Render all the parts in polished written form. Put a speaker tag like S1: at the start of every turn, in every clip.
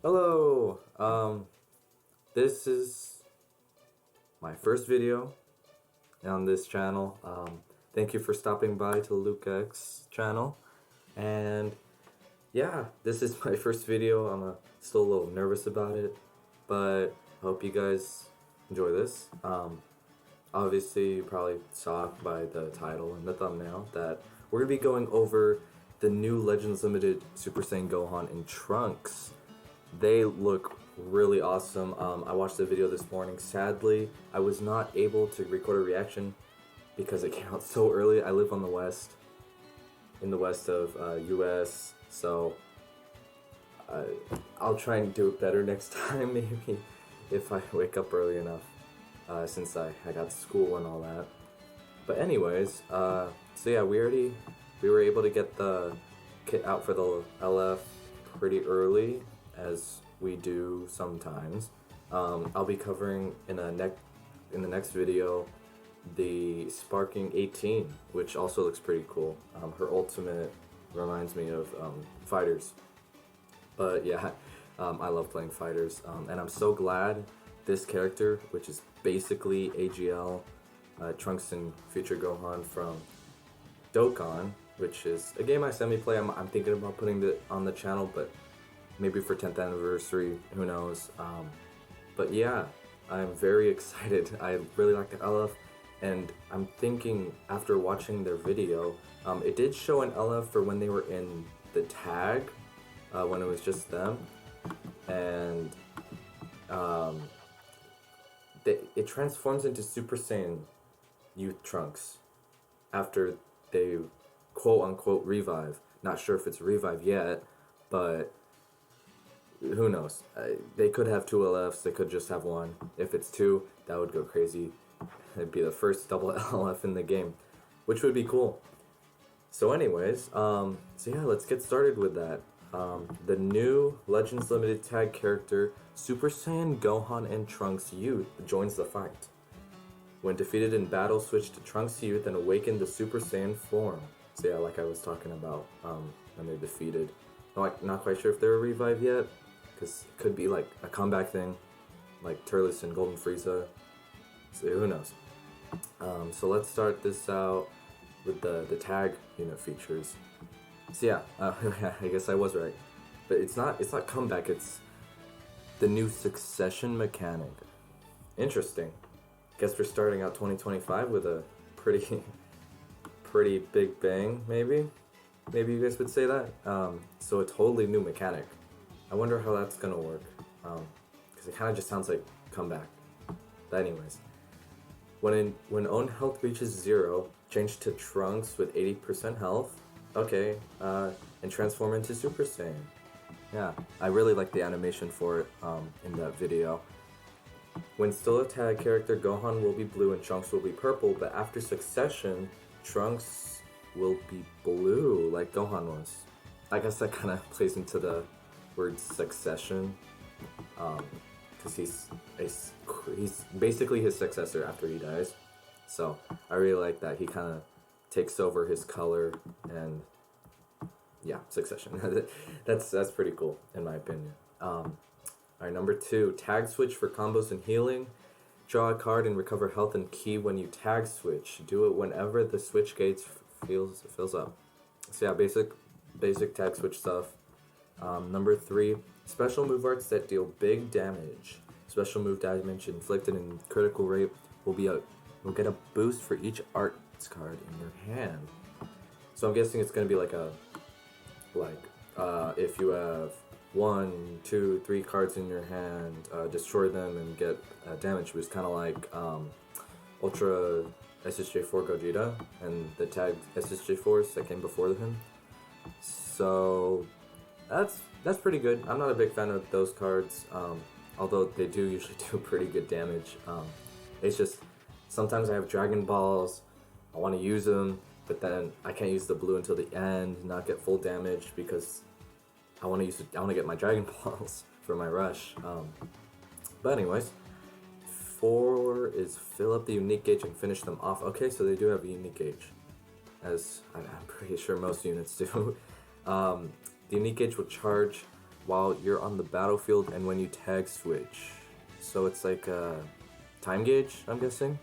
S1: Hello! This is my first video on this channel. Thank you for stopping by to LukeX channel. And yeah, this is my first video. I'm still a little nervous about it, but I hope you guys enjoy this. Obviously, you probably saw by the title and the thumbnail that we're going to be going over the new Legends Limited Super Saiyan Gohan and Trunks. They look really awesome. I watched the video this morning. Sadly, I was not able to record a reaction because it came out so early. I live on the west, in the west of US, so I'll try and do it better next time, maybe, if I wake up early enough, since I got school and all that. But anyways, so yeah, we were able to get the kit out for the LF pretty early, as we do sometimes. I'll be covering in the next video the Sparking 18, which also looks pretty cool. Her ultimate reminds me of fighters, but yeah, I love playing fighters, and I'm so glad this character, which is basically AGL, Trunks and Future Gohan from Dokkan, which is a game I semi-play. I'm thinking about putting it on the channel, but maybe for 10th anniversary, who knows. But yeah, I'm very excited. I really like the LF, and I'm thinking after watching their video, it did show an LF for when they were in the tag, when it was just them, and it transforms into Super Saiyan Youth Trunks after they quote-unquote revive. Not sure if it's a revive yet, but who knows? They could have two LFs, they could just have one. If it's two, that would go crazy. It'd be the first double LF in the game, which would be cool. So anyways, so yeah, let's get started with that. The new Legends Limited tag character, Super Saiyan Gohan and Trunks Youth, joins the fight. When defeated in battle, switch to Trunks Youth and awaken the Super Saiyan form. So yeah, like I was talking about, when they're defeated. Not quite sure if they're a revive yet, because it could be like a comeback thing, like Turles and Golden Frieza, so who knows. So let's start this out with the tag unit features. So yeah, I guess I was right, but it's not comeback, it's the new succession mechanic. Interesting. Guess we're starting out 2025 with a pretty big bang, maybe you guys would say that. So a totally new mechanic. I wonder how that's gonna work, because it kind of just sounds like comeback. But anyways, when own health reaches 0, change to Trunks with 80% health. Okay, and transform into Super Saiyan. Yeah, I really like the animation for it in that video. When still a tag character, Gohan will be blue and Trunks will be purple, but after succession, Trunks will be blue like Gohan was. I guess that kind of plays into the word succession, because he's basically his successor after he dies. So I really like that he kind of takes over his color, and yeah, succession. that's pretty cool in my opinion. Alright, number 2, tag switch for combos and healing. Draw a card and recover health and ki when you tag switch. Do it whenever the switch gates fills up. So yeah, basic tag switch stuff. Number 3, special move arts that deal big damage. Special move damage inflicted in critical rate will get a boost for each arts card in your hand. So I'm guessing it's gonna be like if you have 1, 2, 3 cards in your hand, destroy them and get a damage boost, kind of like Ultra SSJ4 Gogeta and the tagged SSJ4s that came before him. So that's pretty good. I'm not a big fan of those cards, although they do usually do pretty good damage. It's just sometimes I have Dragon Balls, I want to use them, but then I can't use the blue until the end, not get full damage, because I want to get my Dragon Balls for my rush. But anyways, 4 is fill up the unique gauge and finish them off. Okay, so they do have a unique gauge, as I'm pretty sure most units do. The unique gauge will charge while you're on the battlefield and when you tag switch. So it's like a time gauge, I'm guessing.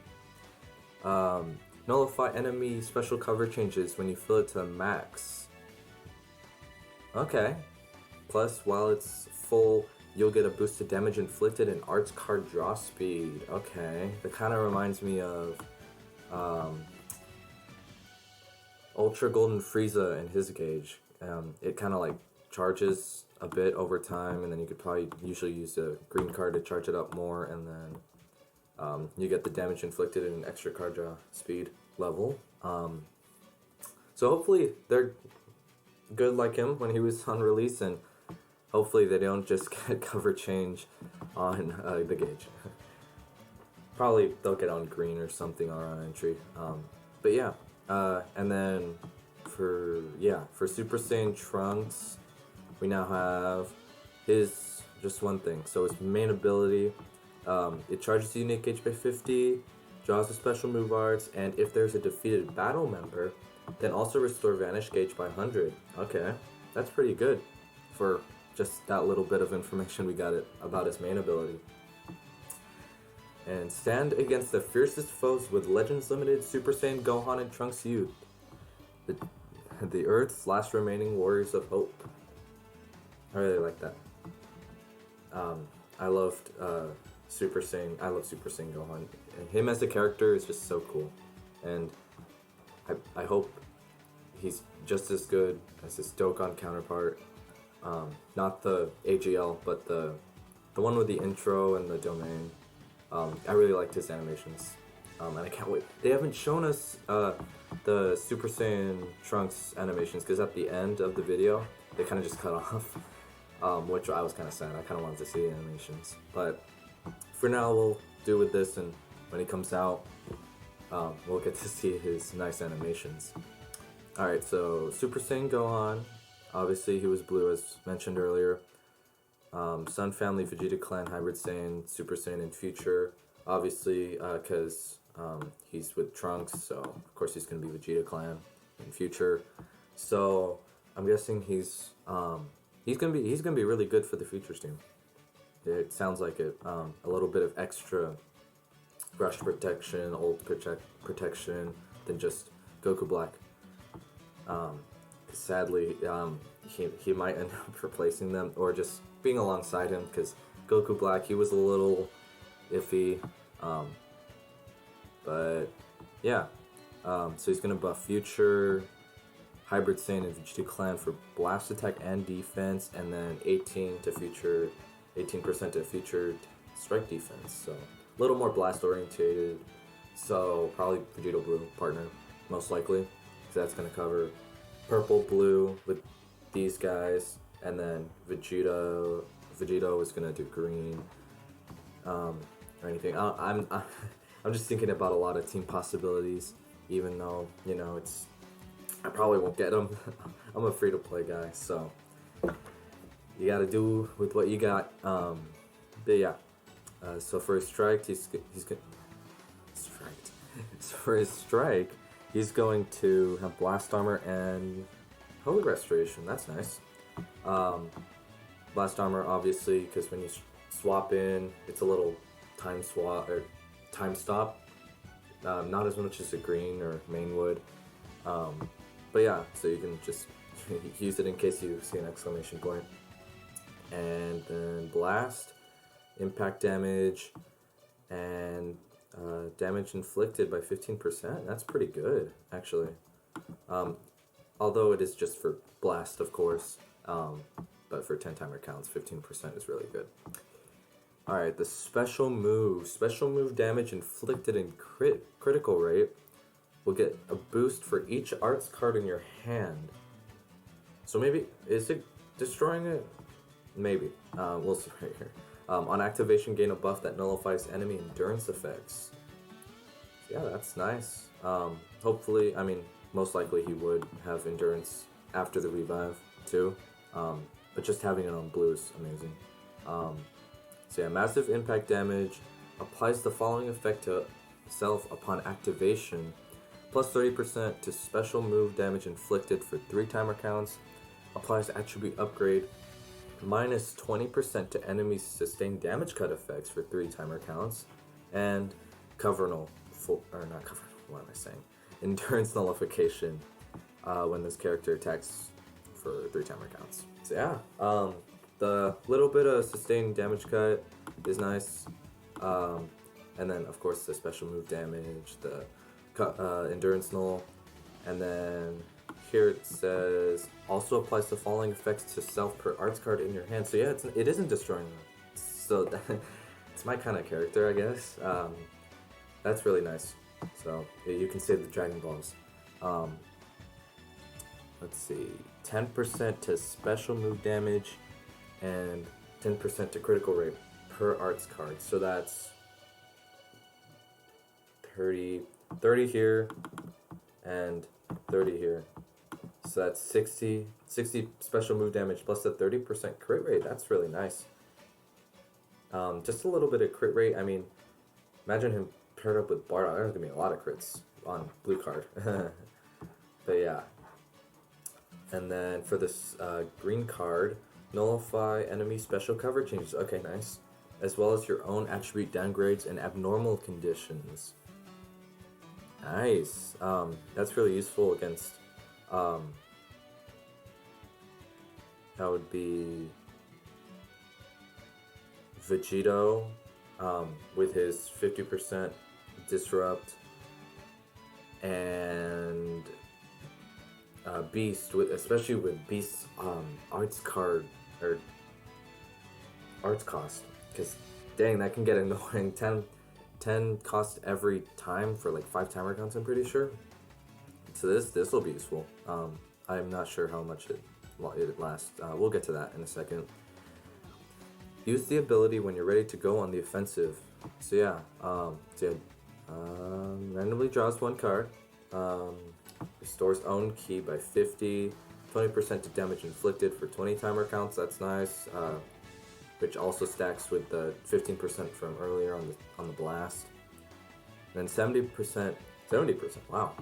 S1: Nullify enemy special cover changes when you fill it to the max. Okay. Plus, while it's full, you'll get a boosted damage inflicted and arts card draw speed. Okay. That kind of reminds me of Ultra Golden Frieza and his gauge. It kind of like charges a bit over time, and then you could probably usually use a green card to charge it up more, and then you get the damage inflicted and an extra card draw speed level. So hopefully they're good like him when he was on release, and hopefully they don't just get cover change on the gauge. Probably they'll get on green or something on entry. But yeah, and then for Super Saiyan Trunks, we now have his just one thing. So his main ability, it charges the unique gauge by 50, draws a special move arts, and if there's a defeated battle member, then also restore vanish gauge by 100. Okay, that's pretty good for just that little bit of information we got about his main ability. And stand against the fiercest foes with Legends Limited Super Saiyan Gohan and Trunks Youth, the Earth's last remaining warriors of hope. I really like that. I loved Super Saiyan. I love Super Saiyan Gohan. And him as a character is just so cool, and I hope he's just as good as his Dokkan counterpart. Not the AGL, but the one with the intro and the domain. I really liked his animations, and I can't wait. They haven't shown us the Super Saiyan Trunks animations, because at the end of the video they kind of just cut off, which I was kind of sad. I kind of wanted to see animations, but for now we'll do with this, and when he comes out, we'll get to see his nice animations. Alright, so Super Saiyan Gohan, obviously he was blue as mentioned earlier. Sun Family Vegeta Clan Hybrid Saiyan, Super Saiyan in future, obviously because he's with Trunks, so of course he's going to be Vegeta Clan in future. So I'm guessing he's gonna be really good for the futures team. It sounds like it. A little bit of extra brush protection, ult protection than just Goku Black. Sadly, he might end up replacing them or just being alongside him, because Goku Black, he was a little iffy. But yeah, so he's gonna buff future, Hybrid Saiyan and Vegeta Clan for blast attack and defense, and then 18% to future strike defense. So a little more blast orientated. So probably Vegeta Blue partner, most likely, because that's gonna cover purple blue with these guys, and then Vegeta is gonna do green, or anything. I'm just thinking about a lot of team possibilities, even though I probably won't get them. I'm a free to play guy, so you gotta do with what you got. But yeah, so for his strike, he's good. Strike. So for his strike, he's going to have blast armor and holy restoration. That's nice. Blast armor, obviously, because when you swap in, it's a little time stop. Not as much as a green or main would. But yeah, so you can just use it in case you see an exclamation point. And then blast, impact damage, and damage inflicted by 15%. That's pretty good, actually. Although it is just for blast, of course. But for 10 timer counts, 15% is really good. Alright, the special move. Special move damage inflicted in critical rate will get a boost for each arts card in your hand. So maybe, is it destroying it? Maybe. We'll see right here. On activation, gain a buff that nullifies enemy endurance effects. Yeah, that's nice. Hopefully, most likely he would have endurance after the revive too. But just having it on blue is amazing. So yeah, massive impact damage applies the following effect to self upon activation. Plus 30% to special move damage inflicted for 3 timer counts. Applies attribute upgrade minus 20% to enemies' sustained damage cut effects for 3 timer counts, and what am I saying? Endurance nullification when this character attacks for 3 timer counts. So yeah, the little bit of sustained damage cut is nice, and then of course the special move damage, the endurance null, and then here it says also applies the following effects to self per arts card in your hand. So yeah, it isn't destroying them. So it's my kind of character, I guess. That's really nice. So yeah, you can save the Dragon Balls. Let's see, 10% to special move damage and 10% to critical rate per arts card. So that's 30 here and 30 here. So that's 60 special move damage plus the 30% crit rate. That's really nice. Just a little bit of crit rate. I mean, imagine him paired up with Bardock. There's gonna be a lot of crits on blue card. But yeah. And then for this green card, nullify enemy special cover changes. Okay, nice. As well as your own attribute downgrades and abnormal conditions. Nice. That's really useful against that would be Vegito with his 50% disrupt, and Beast especially with Beast's arts card or arts cost, because dang, that can get annoying. 10 cost every time for like 5 timer counts, I'm pretty sure. So this will be useful. I'm not sure how much it lasts. We'll get to that in a second. Use the ability when you're ready to go on the offensive. So yeah, randomly draws 1 card. Restores own key by 50. 20% to damage inflicted for 20 timer counts. That's nice. Which also stacks with the 15% from earlier on the blast. And then 70%, wow,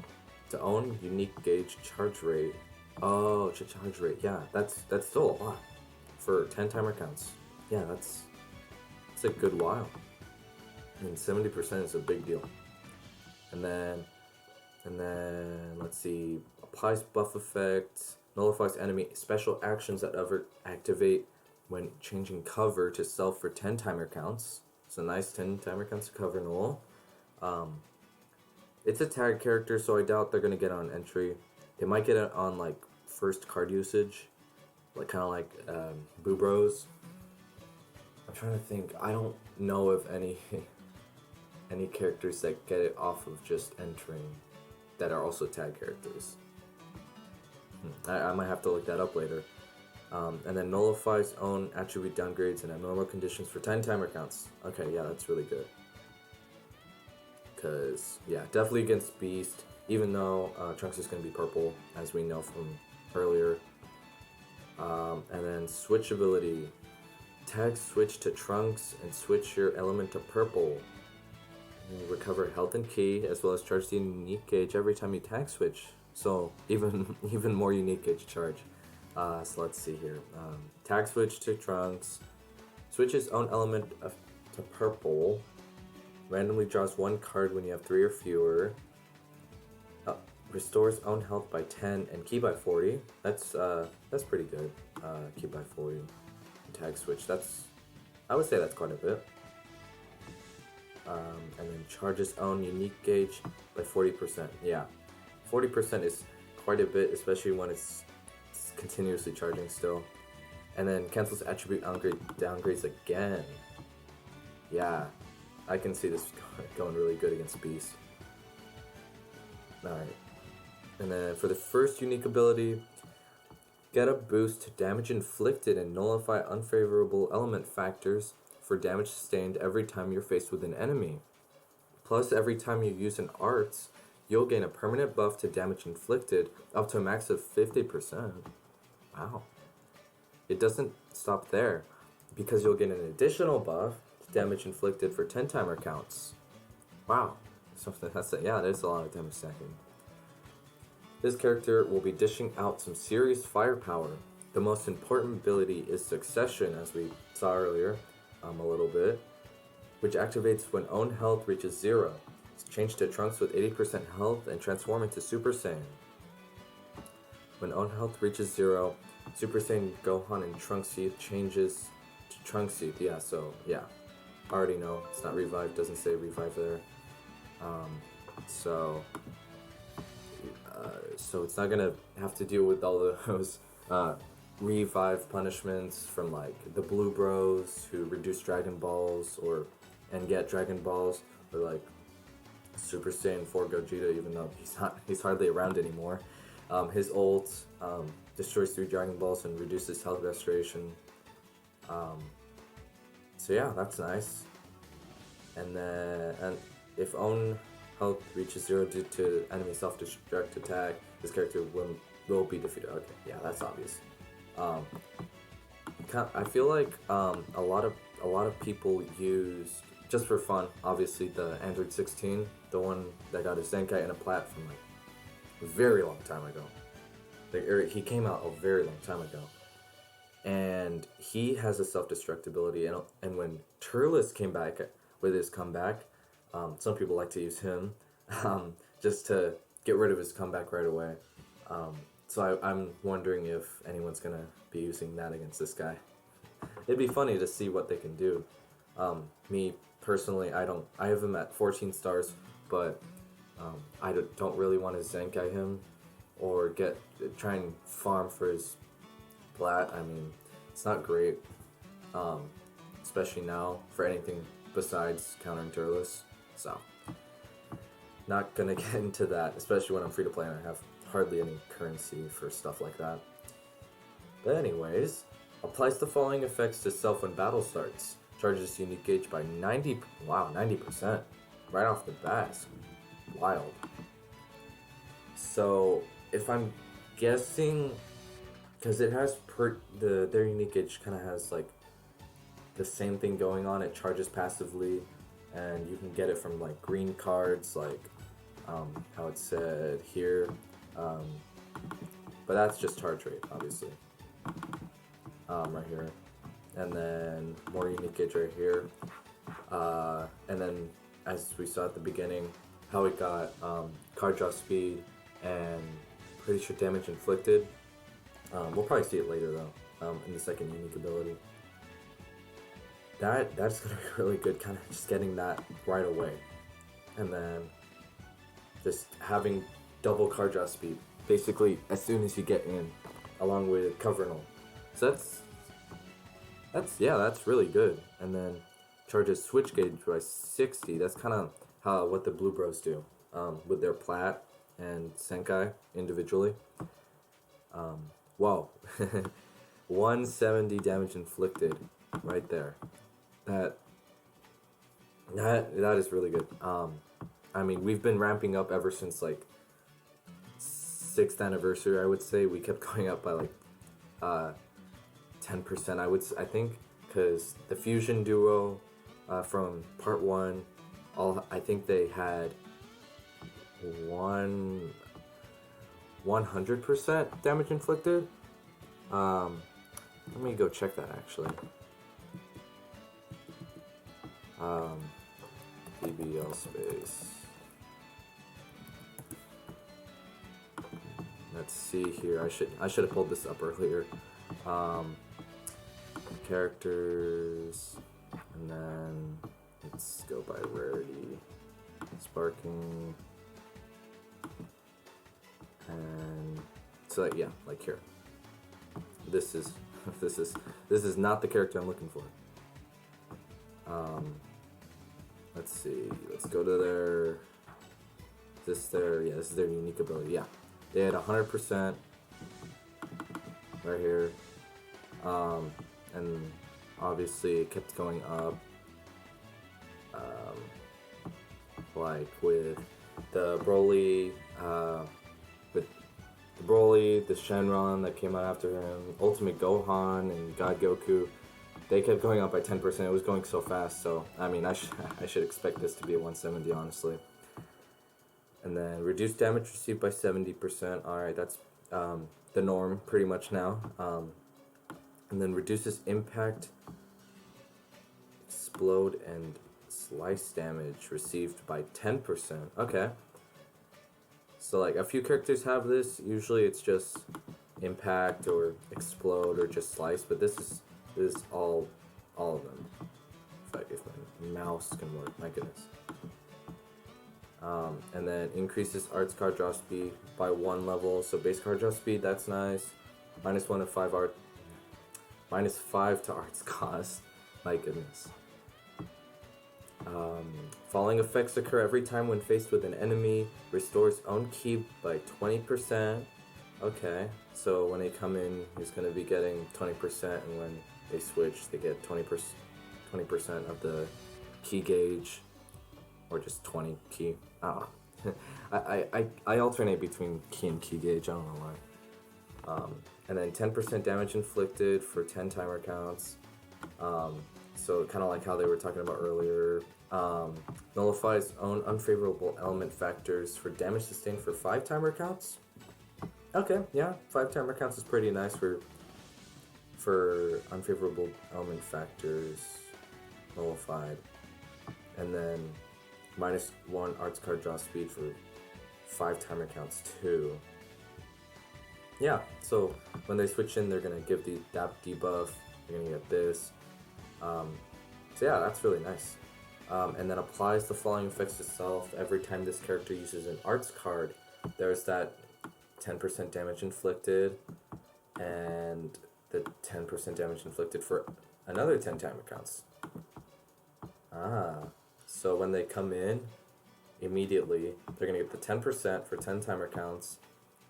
S1: to own unique gauge charge rate. Oh, charge rate, yeah, that's still a lot for 10 timer counts. Yeah, that's a good while. And 70% is a big deal. And then let's see, applies buff effects, nullifies enemy special actions that ever activate when changing cover to self for 10 timer counts. So nice 10 timer counts to cover null. It's a tag character, so I doubt they're gonna get on entry. They might get it on like first card usage, like kind of like Boo Bros. I'm trying to think. I don't know of any characters that get it off of just entering that are also tag characters. I might have to look that up later. And then nullifies own attribute downgrades and abnormal conditions for 10 timer counts. Okay, yeah, that's really good. Because, yeah, definitely against Beast, even though Trunks is going to be purple, as we know from earlier. And then switch ability. Tag switch to Trunks and switch your element to purple. You recover health and key, as well as charge the unique gauge every time you tag switch. So, even more unique gauge charge. So let's see here. Tag switch to Trunks. Switch his own element to purple. Randomly draws 1 card when you have 3 or fewer. Restores own health by 10 and key by 40. That's pretty good. Key by 40. Tag switch. I would say that's quite a bit. And then charges own unique gauge by 40%. Yeah, 40% is quite a bit, especially when it's continuously charging still. And then cancels attribute downgrades again. Yeah, I can see this going really good against Beast. Alright. And then for the first unique ability, get a boost to damage inflicted and nullify unfavorable element factors for damage sustained every time you're faced with an enemy. Plus, every time you use an arts, you'll gain a permanent buff to damage inflicted up to a max of 50%. Wow. It doesn't stop there, because you'll get an additional buff to damage inflicted for 10 timer counts. Wow. Yeah, there's a lot of damage stacking. This character will be dishing out some serious firepower. The most important ability is Succession, as we saw earlier, a little bit, which activates when own health reaches 0. Change to Trunks with 80% health and transform into Super Saiyan. When own health reaches 0, Super Saiyan Gohan and Trunks Teeth changes to Trunks Teeth. Yeah, so yeah, I already know it's not revive. Doesn't say revive there. So it's not gonna have to deal with all those revive punishments from like the Blue Bros who reduce Dragon Balls and get Dragon Balls, or like Super Saiyan 4 Gogeta, even though he's hardly around anymore. His ult destroys 3 Dragon Balls and reduces health restoration. So yeah, that's nice. And if own health reaches 0 due to enemy self-destruct attack, this character will be defeated. Okay, yeah, that's obvious. I feel like a lot of people use, just for fun, obviously the Android 16, the one that got a Zenkai and a plat from like a very long time ago. Like, he came out a very long time ago, and he has a self-destruct ability. And when Turles came back with his comeback, some people like to use him just to get rid of his comeback right away. So I'm wondering if anyone's gonna be using that against this guy. It'd be funny to see what they can do. Me personally, I have him at 14 stars, but I don't really want to Zenkai him or try and farm for his plat. I mean, it's not great, especially now for anything besides countering Turles. So, not gonna get into that, especially when I'm free to play and I have hardly any currency for stuff like that. But anyways, applies the following effects to self when battle starts. Charges unique gauge by 90%, right off the bat. Wild. So, if I'm guessing, because it has their unique gauge kind of has like the same thing going on. It charges passively, and you can get it from like green cards, like how it said here. But that's just charge rate, obviously. Right here, and then more unique gauge right here, and then as we saw at the beginning, how it got card draw speed and pretty sure damage inflicted. We'll probably see it later though, in the second unique ability. That's gonna be really good, kind of just getting that right away, and then just having double card draw speed basically as soon as you get in, along with cover and all. So that's really good. And then charges switch gauge by 60. That's kind of what the Blue Bros do with their plat and Senkai individually. Whoa, 170 damage inflicted right there. That is really good. I mean, we've been ramping up ever since like 6th anniversary. I would say we kept going up by like 10%. I think, because the fusion duo from part 1, I think they had 100% damage inflicted. Let me go check that actually. DBL space. Let's see here. I should have pulled this up earlier. Characters, and then let's go by rarity. Sparking, and so yeah, like here. This is not the character I'm looking for. Let's see. Let's go to this is their unique ability. Yeah, they had 100% right here, and obviously it kept going up. Like with the Broly, the Shenron that came out after him, Ultimate Gohan, and God Goku, they kept going up by 10%. It was going so fast, so I mean, I should expect this to be a 170, honestly. And then reduced damage received by 70%. Alright, that's the norm pretty much now. And then reduces impact, explode, and slice damage received by 10%. Okay. So like a few characters have this. Usually it's just impact or explode or just slice, but this is all of them. If my mouse can work, my goodness. And then increases arts card draw speed by 1 level. So base card draw speed, that's nice. -1 to 5 art. -5 to arts cost. My goodness. Falling effects occur every time when faced with an enemy. Restores own ki by 20%. Okay, so when they come in, he's going to be getting 20%, and when they switch, they get 20% of the ki gauge, or just 20 ki. Ah, I alternate between ki and ki gauge. I don't know why. And then 10% damage inflicted for 10 timer counts. So kind of like how they were talking about earlier. Nullifies own unfavorable element factors for damage sustained for 5 timer counts. Okay, yeah, 5 timer counts is pretty nice for unfavorable element factors nullified. And then -1 arts card draw speed for 5 timer counts too. Yeah, so when they switch in, they're gonna give that debuff. You're gonna get this. So yeah, that's really nice. And then applies the following effects to self every time this character uses an arts card. There's that 10% damage inflicted, and the 10% damage inflicted for another 10 timer counts. So when they come in, immediately they're gonna get the 10% for 10 timer counts,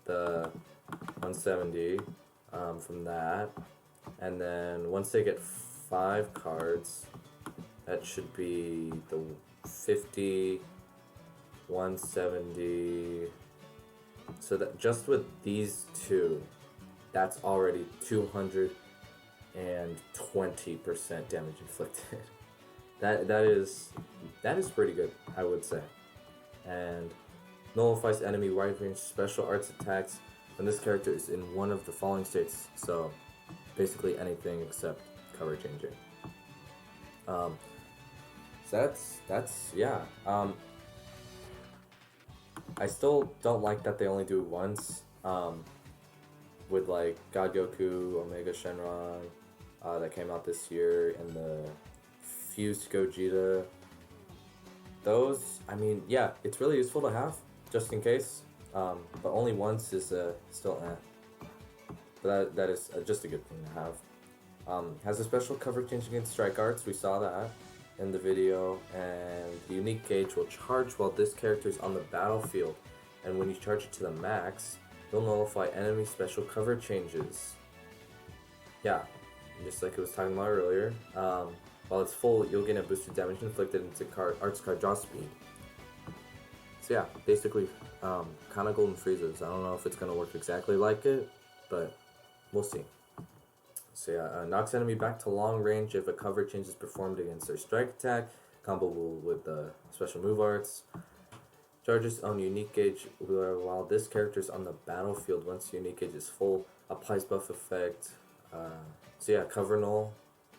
S1: the 170 from that, and then once they get 5 cards, that should be the 50, 170. So that just with these two, that's already 220% damage inflicted. That is pretty good, I would say. And nullifies enemy wide range special arts attacks when this character is in one of the following states. So basically anything except cover changing. So that's yeah. I still don't like that they only do it once. With like God Goku, Omega Shenron, that came out this year, and the Fused Gogeta. Those, I mean, yeah, it's really useful to have, just in case. But only once is still But that is just a good thing to have. Has a special cover change against strike arts. We saw that in the video, and the unique gauge will charge while this character is on the battlefield, and when you charge it to the max, you'll nullify enemy special cover changes. Yeah, just like I was talking about earlier. While it's full, you'll gain a boosted damage inflicted into arts card draw speed. So yeah, basically, kind of Golden Freezes. I don't know if it's gonna work exactly like it, but we'll see. So yeah, knocks enemy back to long range if a cover change is performed against their strike attack, comboable with the special move arts. Charges on unique gauge while this character is on the battlefield. Once unique gauge is full, applies buff effect. So yeah, cover null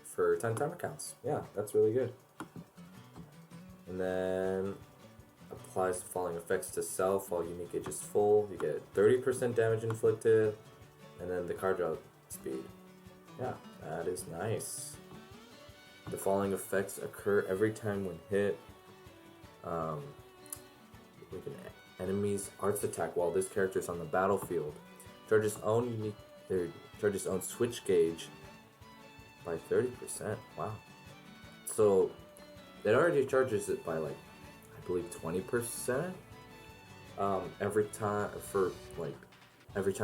S1: for 10 timer counts. Yeah, that's really good. And then applies the following effects to self while unique gauge is full. You get 30% damage inflicted, and then the card draw speed. Yeah, that is nice. The following effects occur every time when hit. Like an enemy's arts attack while this character is on the battlefield. Charges own switch gauge by 30%. Wow. So it already charges it by like, I believe 20%. Every time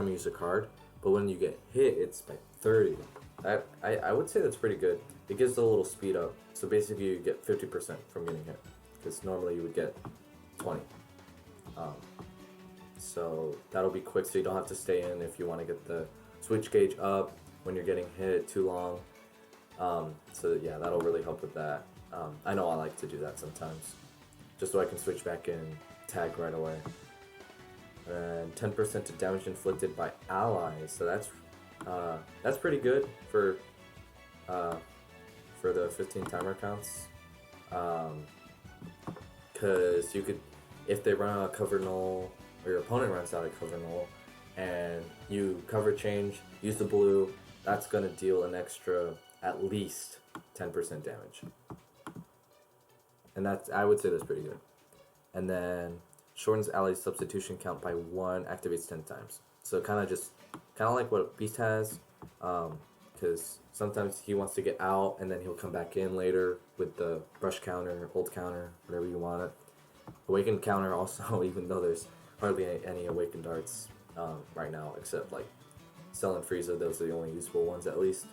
S1: you use a card, but when you get hit, it's by 30. I would say that's pretty good. It gives it a little speed up. So basically you get 50% from getting hit, because normally you would get 20. So that'll be quick, so you don't have to stay in if you want to get the switch gauge up when you're getting hit too long. So yeah, that'll really help with that. I know I like to do that sometimes, just so I can switch back in, tag right away. And 10% to damage inflicted by allies, so that's That's pretty good uh, for the 15 timer counts. Because you could, if they run out of cover null, or your opponent runs out of cover null, and you cover change, use the blue, that's gonna deal an extra at least 10% damage. And that's, I would say that's pretty good. And then shortens ally substitution count by 1, activates 10 times. So kind of like what Beast has, because sometimes he wants to get out and then he'll come back in later with the brush counter, ult counter, whatever you want it. Awakened counter also, even though there's hardly any awakened darts right now, except like Cell and Frieza, those are the only useful ones at least.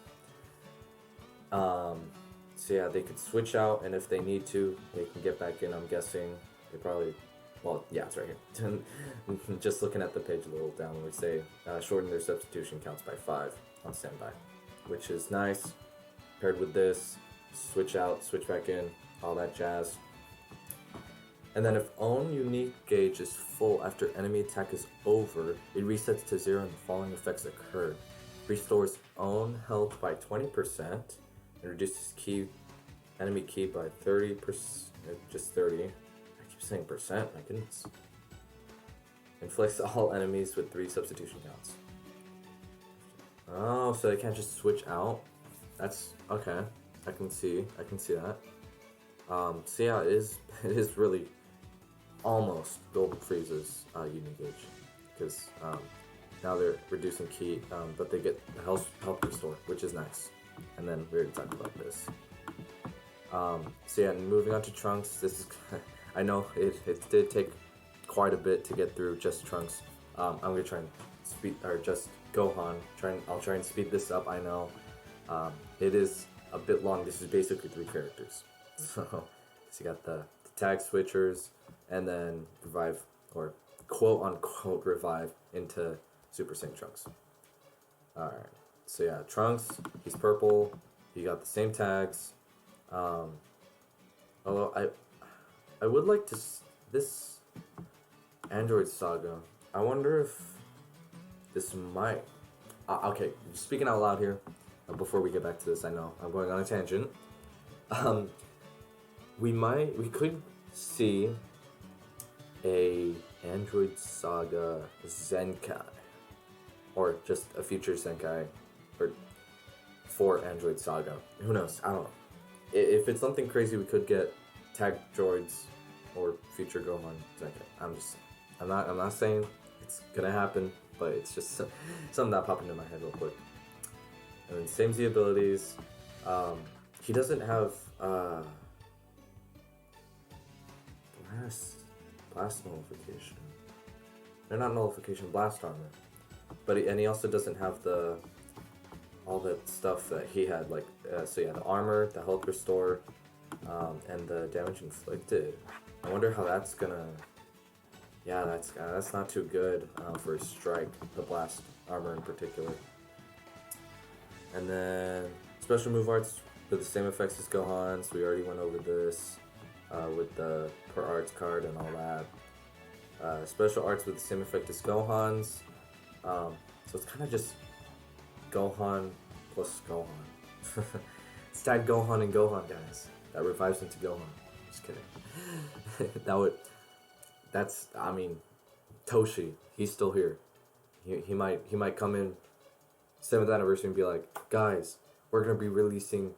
S1: So yeah, they could switch out, and if they need to, they can get back in. I'm guessing they probably, well, yeah, it's right here. Just looking at the page a little down, we say shorten their substitution counts by 5 on standby, which is nice. Paired with this, switch out, switch back in, all that jazz. And then if own unique gauge is full after enemy attack is over, it resets to 0 and the following effects occur. Restores own health by 20% and reduces enemy ki by 30%, just 30. I keep saying percent, my goodness. Inflicts all enemies with 3 substitution counts. Oh, so they can't just switch out? That's okay. I can see that. So yeah, it is really almost Golden Frieza's unique gauge, because now they're reducing ki, but they get the health restore, which is nice. And then we already talked about this. So yeah, moving on to Trunks. This is I know it did take quite a bit to get through just Trunks. I'm gonna try and speed, or just Gohan. I'll try and speed this up. I know it is a bit long. This is basically 3 characters. So you got the tag switchers, and then revive, or quote unquote revive into Super Saiyan Trunks. Alright, so yeah, Trunks, he's purple, he got the same tags. Although I would like to, this Android Saga, I wonder if this might, okay, speaking out loud here, before we get back to this, I know I'm going on a tangent. We could see a Android Saga Zenkai, or just a future Zenkai, for Android Saga. Who knows? I don't know. If it's something crazy, we could get tag droids or future Gohan Zenkai. I'm not saying it's gonna happen, but it's just something that popped into my head real quick. And then same Z abilities. He doesn't have blast nullification. They're not nullification, blast armor. But he also doesn't have all that stuff that he had, like so yeah, the armor, the health restore, and the damage inflicted. I wonder how that's gonna. Yeah, that's not too good for strike, the blast armor in particular. And then special move arts with the same effects as Gohan, so we already went over this with the per arts card and all that. Special arts with the same effect as Gohan's, so it's kind of just Gohan plus Gohan. It's tag Gohan and Gohan, guys. That revives into Gohan. Just kidding. I mean, Toshi, he's still here. He might come in 7th anniversary and be like, guys, we're gonna be releasing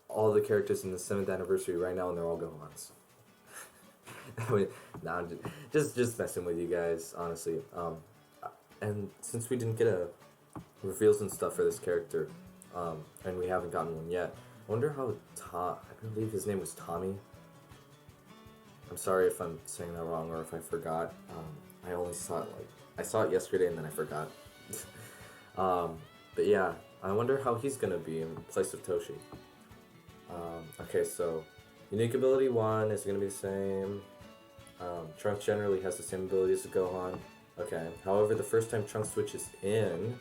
S1: all the characters in the 7th anniversary right now, and they're all Gohans. Nah, I'm just messing with you guys, honestly. And since we didn't get reveals and stuff for this character, and we haven't gotten one yet, I wonder how I believe his name was Tommy. I'm sorry if I'm saying that wrong or if I forgot. I only saw it I saw it yesterday and then I forgot. But yeah, I wonder how he's gonna be in place of Toshi. Okay, so unique ability 1 is gonna be the same. Trunks generally has the same abilities as Gohan. Okay, however, the first time Trunks switches in,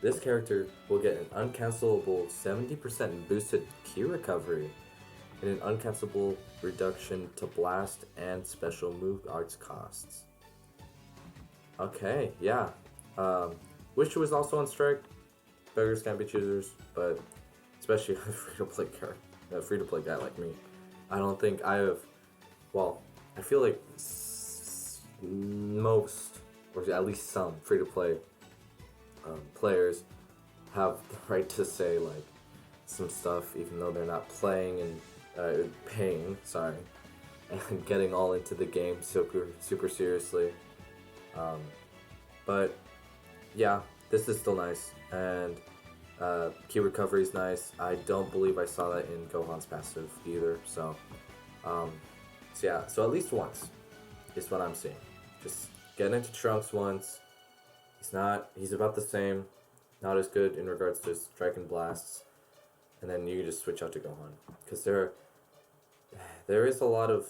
S1: this character will get an uncancelable 70% boosted ki recovery and an uncancelable reduction to blast and special move arts costs. Okay, yeah. Wish was also on strike. beggars can't be choosers, but especially a free-to-play guy like me. I don't think I have, well, I feel like most, or at least some free-to-play players have the right to say like some stuff even though they're not playing and paying, sorry, and getting all into the game super seriously. But yeah, this is still nice, and key recovery is nice. I don't believe I saw that in Gohan's passive either, so yeah, so at least once is what I'm seeing. Just getting into Trunks once. He's about the same, not as good in regards to strike and blasts, and then you can just switch out to Gohan, because there is a lot of,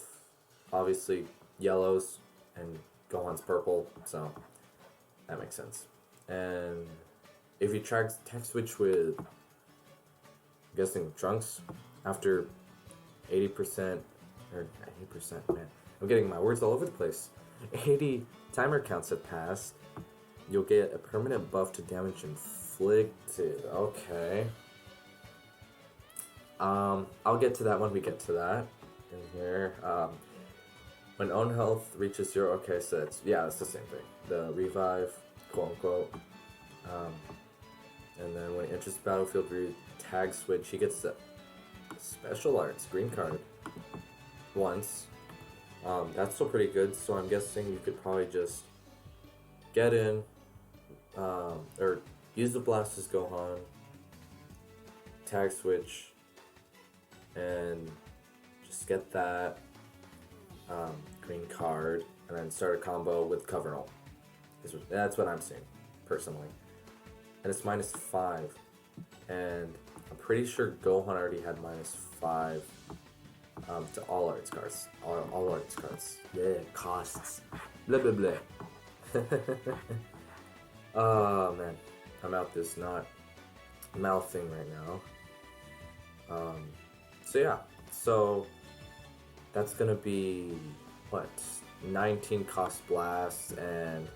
S1: obviously, yellows, and Gohan's purple, so that makes sense. And if you tag switch with, I'm guessing, Trunks, after 80%, or 80%, man, I'm getting my words all over the place. 80 timer counts have passed, you'll get a permanent buff to damage inflicted. Okay. I'll get to that when we get to that in here. When own health reaches 0, okay, so it's the same thing. The revive, quote unquote. And then when he enters the battlefield, tag switch, he gets the special arts green card once. That's still pretty good, so I'm guessing you could probably just get in, or use the blast as Gohan, tag switch, and just get that green card, and then start a combo with cover ult. That's what I'm seeing, personally. And it's -5, and I'm pretty sure Gohan already had -5 to all arts cards. All arts cards. Yeah, costs. Blah blah blah. Oh man, my mouth is not mouthing right now. So yeah, so that's gonna be what, 19 cost blasts and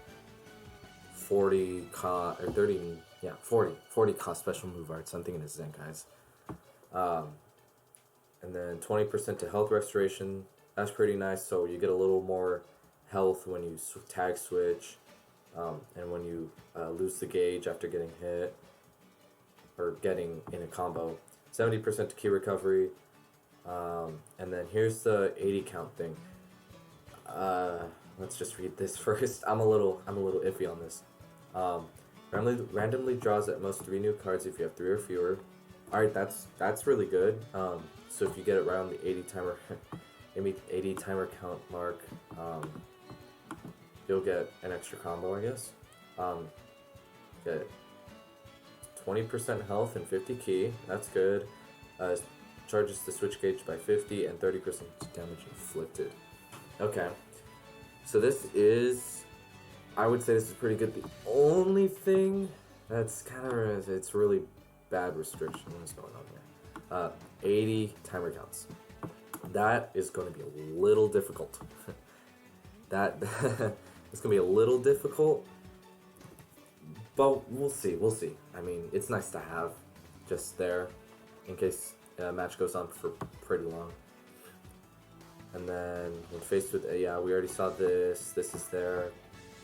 S1: 40 cost, or 30, yeah, 40 cost special move arts. I'm thinking it's Zen, guys. And then 20% to health restoration. That's pretty nice. So you get a little more health when you tag switch, and when you lose the gauge after getting hit or getting in a combo. 70% to key recovery. And then here's the 80 count thing. Let's just read this first. I'm a little iffy on this. Randomly draws at most 3 new cards if you have 3 or fewer. Alright, that's really good. So if you get it around the 80 timer count mark, you'll get an extra combo, I guess. Get 20% health and 50 key. That's good. Charges the switch gauge by 50 and 30% damage inflicted. Okay. So this is, I would say this is pretty good. The only thing that's kind of, it's really bad restriction. What's going on here? 80 timer counts. That is going to be a little difficult. That it's going to be a little difficult, but we'll see. I mean, it's nice to have just there in case a match goes on for pretty long. And then when faced with, yeah, we already saw this. This is there.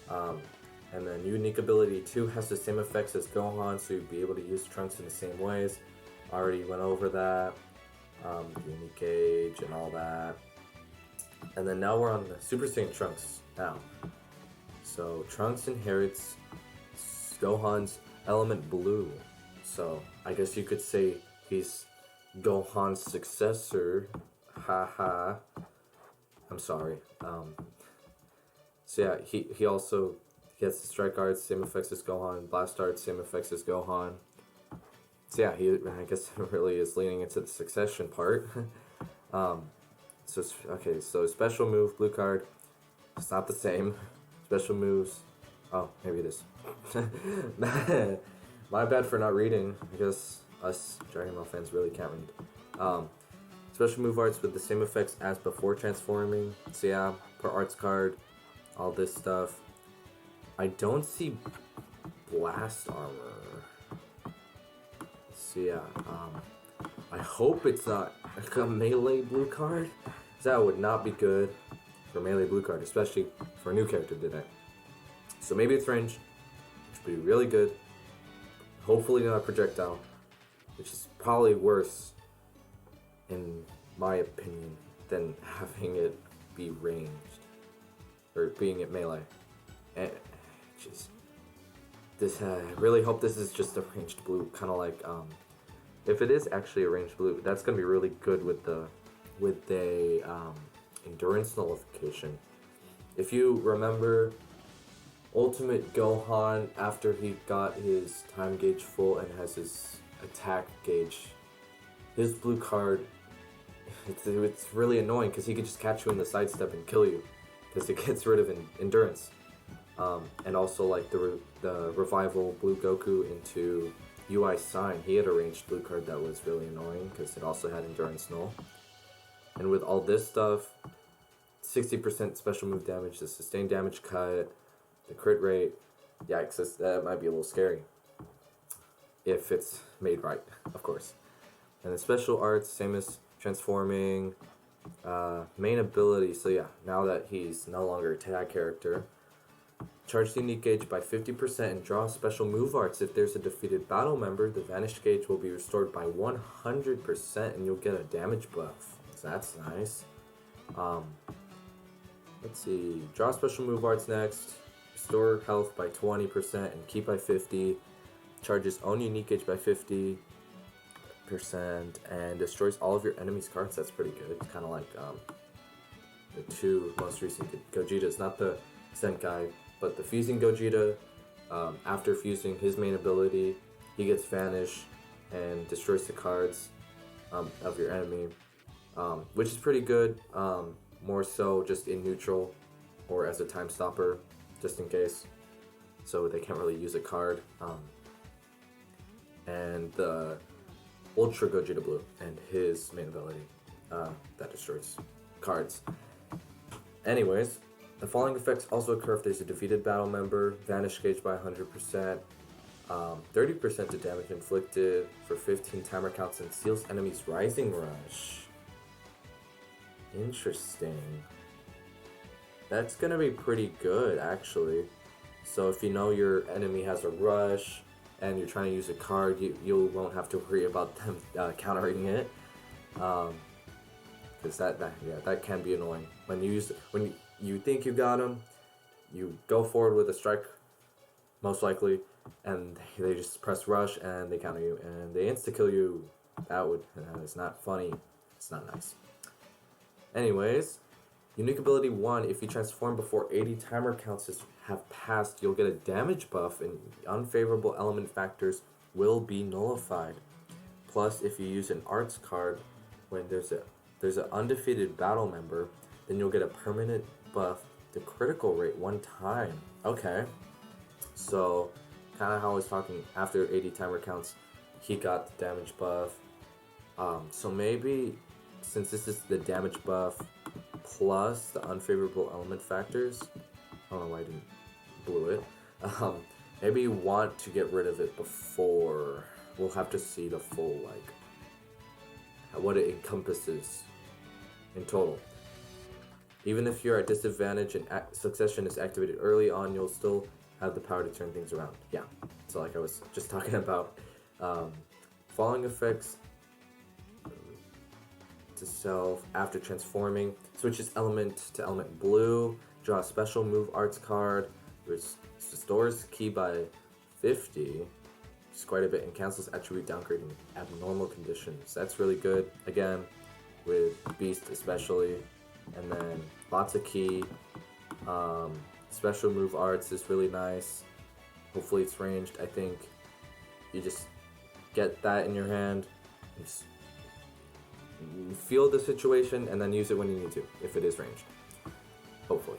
S1: And then unique ability 2 has the same effects as Gohan, so you'll be able to use Trunks in the same ways. Already went over that. Unique gauge and all that. And then now we're on the Super Saiyan Trunks now. So Trunks inherits Gohan's element blue. So I guess you could say he's Gohan's successor. Haha. I'm sorry. So yeah, he also gets the strike arts, same effects as Gohan, blast arts, same effects as Gohan. So yeah, I guess really is leaning into the succession part. So special move, blue card. It's not the same. Special moves. Oh, maybe it is. My bad for not reading. I guess us Dragon Ball fans really can't read. Special move arts with the same effects as before transforming. So yeah, per arts card, all this stuff. I don't see blast armor. So yeah, I hope it's not like a melee blue card. That would not be good for a melee blue card, especially for a new character today. So maybe it's range, which would be really good. Hopefully not a projectile, which is probably worse, in my opinion, than having it be ranged or being at melee. And just this, I really hope this is just a ranged blue, kind of like if it is actually a ranged blue, that's gonna be really good with the endurance nullification. If you remember, Ultimate Gohan, after he got his time gauge full and has his attack gauge, his blue card, it's really annoying because he could just catch you in the sidestep and kill you because it gets rid of endurance. And also like the revival blue Goku into UI Sign, he had a ranged blue card that was really annoying because it also had endurance null. And with all this stuff, 60% special move damage, the sustained damage cut, the crit rate, yikes, that might be a little scary. If it's made right, of course. And the special arts, same as transforming, main ability, so yeah, now that he's no longer a tag character, charge the unique gauge by 50% and draw special move arts. If there's a defeated battle member, the vanished gauge will be restored by 100% and you'll get a damage buff. So that's nice. Let's see, draw special move arts next. Restore health by 20% and keep by 50. Charges own unique gauge by 50% and destroys all of your enemy's cards. That's pretty good. It's kind of like the two most recent Gogetas, not the Senkai, but the fusing Gogeta. After fusing his main ability, he gets Vanish and destroys the cards of your enemy, which is pretty good. More so just in neutral or as a time stopper, just in case, so they can't really use a card. And the Ultra Gogeta Blue and his main ability that destroys cards. Anyways, the following effects also occur if there's a defeated battle member: Vanish gauge by 100%, 30% to damage inflicted for 15 timer counts, and seals enemies Rising Rush. Interesting. That's gonna be pretty good, actually. So if you know your enemy has a rush and you're trying to use a card, you won't have to worry about them countering it. Because that can be annoying. When you think you got them, you go forward with a strike, most likely, and they just press rush and they counter you and they insta kill you. It's not funny. It's not nice. Anyways, unique ability 1, if you transform before 80 timer counts have passed, you'll get a damage buff and unfavorable element factors will be nullified. Plus, if you use an arts card when there's an undefeated battle member, then you'll get a permanent buff to critical rate 1 time. Okay. So, kind of how I was talking, after 80 timer counts, he got the damage buff. So maybe, since this is the damage buff plus the unfavorable element factors, I don't know why I didn't blew it. Maybe you want to get rid of it before. We'll have to see the full, what it encompasses in total. Even if you're at disadvantage and succession is activated early on, you'll still have the power to turn things around. Yeah, so like I was just talking about. Following effects to self after transforming: switches element to element blue, draw a special move arts card, restores ki by 50, which is quite a bit, and cancels attribute downgrade in abnormal conditions. That's really good, again, with Beast especially. And then lots of ki. Special move arts is really nice. Hopefully it's ranged. I think you just get that in your hand, just feel the situation, and then use it when you need to, if it is ranged. Hopefully.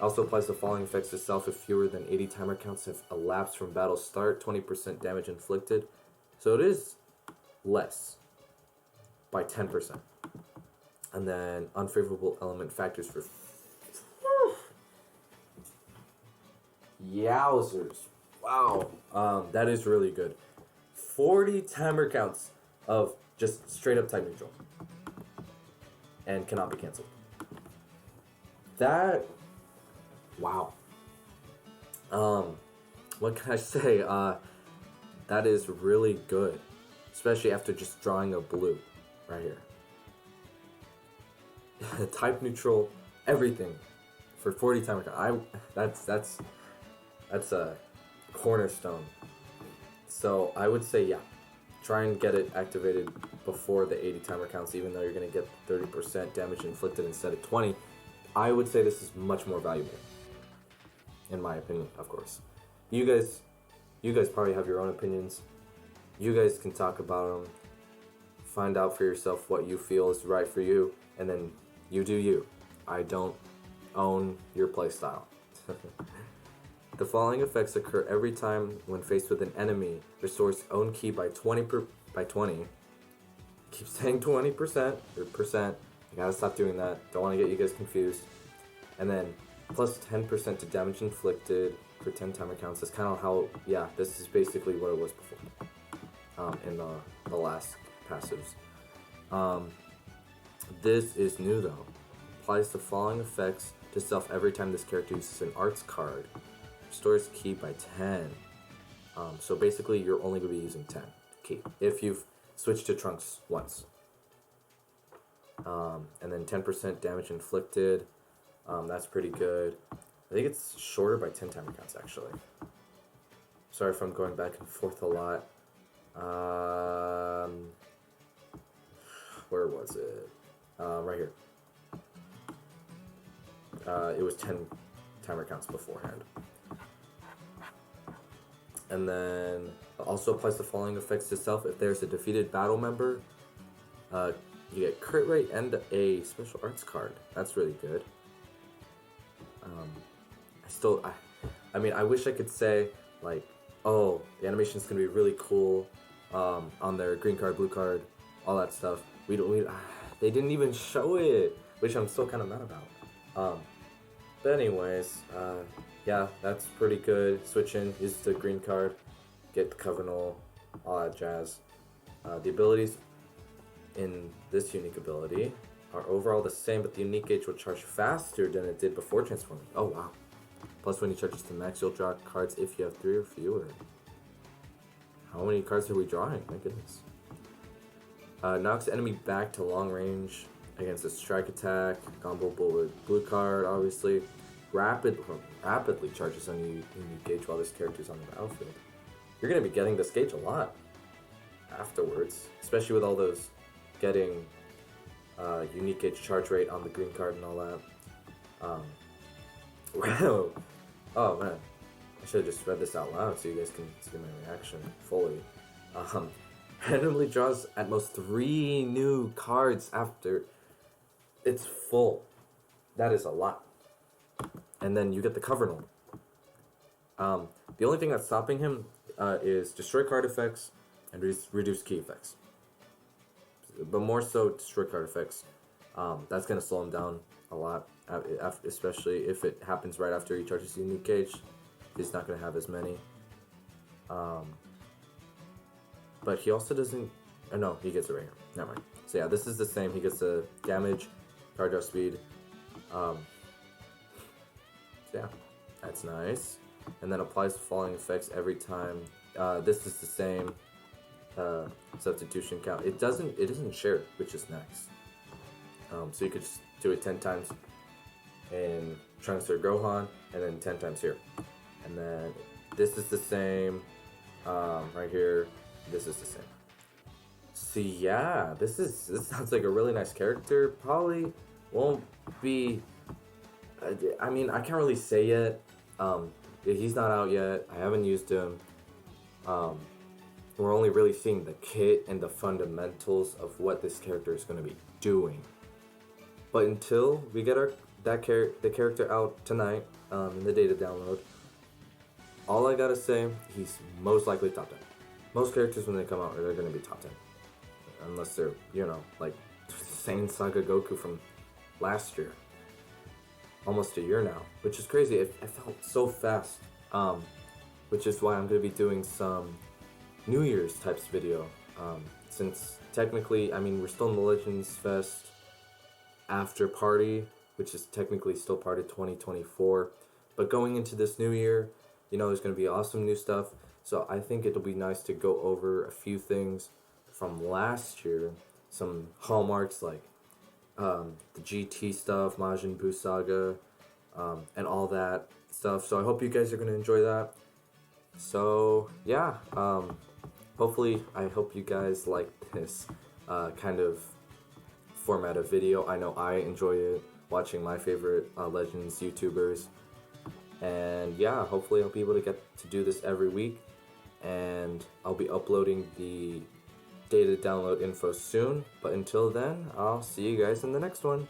S1: Also applies the following effects to self if fewer than 80 timer counts have elapsed from battle start, 20% damage inflicted. So it is less by 10%. And then unfavorable element factors for... Yowzers. Wow. That is really good. 40 timer counts of just straight up type neutral. And cannot be cancelled. That, wow. What can I say? That is really good, especially after just drawing a blue right here. Type neutral, everything for 40 timer count. That's a cornerstone. So I would say, yeah, try and get it activated before the 80 timer counts, even though you're going to get 30% damage inflicted instead of 20. I would say this is much more valuable, in my opinion, of course. You guys probably have your own opinions. You guys can talk about them, find out for yourself what you feel is right for you, and then you do you. I don't own your playstyle. The following effects occur every time when faced with an enemy. Restores own ki by 20 by 20. Keep saying 20% or percent. I gotta stop doing that. Don't want to get you guys confused. And then plus 10% to damage inflicted for 10 timer counts. That's kind of how, yeah, this is basically what it was before in the last passives. This is new though. Applies the following effects to self every time this character uses an arts card. Restores ki by 10. So basically you're only going to be using 10 ki if you've switched to Trunks once. And then 10% damage inflicted. That's pretty good. I think it's shorter by 10 timer counts actually. Sorry if I'm going back and forth a lot. Where was it? Right here. It was 10 timer counts beforehand. And then also applies the following effects to self. If there's a defeated battle member, you get crit rate and a special arts card. That's really good. I mean, I wish I could say like, oh, the animation's gonna be really cool on their green card, blue card, all that stuff. They didn't even show it, which I'm still kind of mad about. But anyways, yeah, that's pretty good. Switch in, use the green card, get the Covenant, all that jazz. The abilities in this unique ability are overall the same, but the unique gauge will charge faster than it did before transforming. Oh wow. Plus when he charges to max, you'll draw cards if you have 3 or fewer. How many cards are we drawing? My goodness. Knocks the enemy back to long range against a strike attack. Combo bullet, blue card, obviously. Rapidly charges on unique gauge while this character's on the battlefield. You're going to be getting this gauge a lot afterwards, especially with all those getting unique gauge charge rate on the green card and all that. Wow. Oh man, I should have just read this out loud so you guys can see my reaction fully. Randomly draws at most 3 new cards after it's full. That is a lot. And then you get the Covenant. The only thing that's stopping him is destroy card effects and reduce key effects. But more so destroy card effects. That's going to slow him down a lot, especially if it happens right after he charges the unique gauge. He's not going to have as many. But he also doesn't... Oh no, he gets it right here. Never mind. So yeah, this is the same. He gets the damage, card draw speed. So yeah, that's nice. And then applies the following effects every time. This is the same substitution count. It doesn't share, which is nice. So you could just do it 10 times in Trunks or Gohan, and then 10 times here. And then this is the same right here. This is the same. So yeah, this sounds like a really nice character. Probably won't be. I mean, I can't really say yet. He's not out yet. I haven't used him. We're only really seeing the kit and the fundamentals of what this character is going to be doing. But until we get the character out tonight in the data download, all I gotta say, he's most likely top 10. Most characters when they come out, they're going to be top 10. Unless they're, like Saiyan Saga Goku from last year. Almost a year now, which is crazy. It felt so fast. Which is why I'm going to be doing some New Year's types video. Since technically, I mean, we're still in the Legends Fest after party, which is technically still part of 2024. But going into this new year, there's going to be awesome new stuff. So I think it'll be nice to go over a few things from last year, some hallmarks like the GT stuff, Majin Buu Saga, and all that stuff. So I hope you guys are going to enjoy that. So yeah, hopefully I hope you guys like this kind of format of video. I know I enjoy it, watching my favorite Legends YouTubers. And yeah, hopefully I'll be able to get to do this every week. And I'll be uploading the data download info soon. But until then, I'll see you guys in the next one.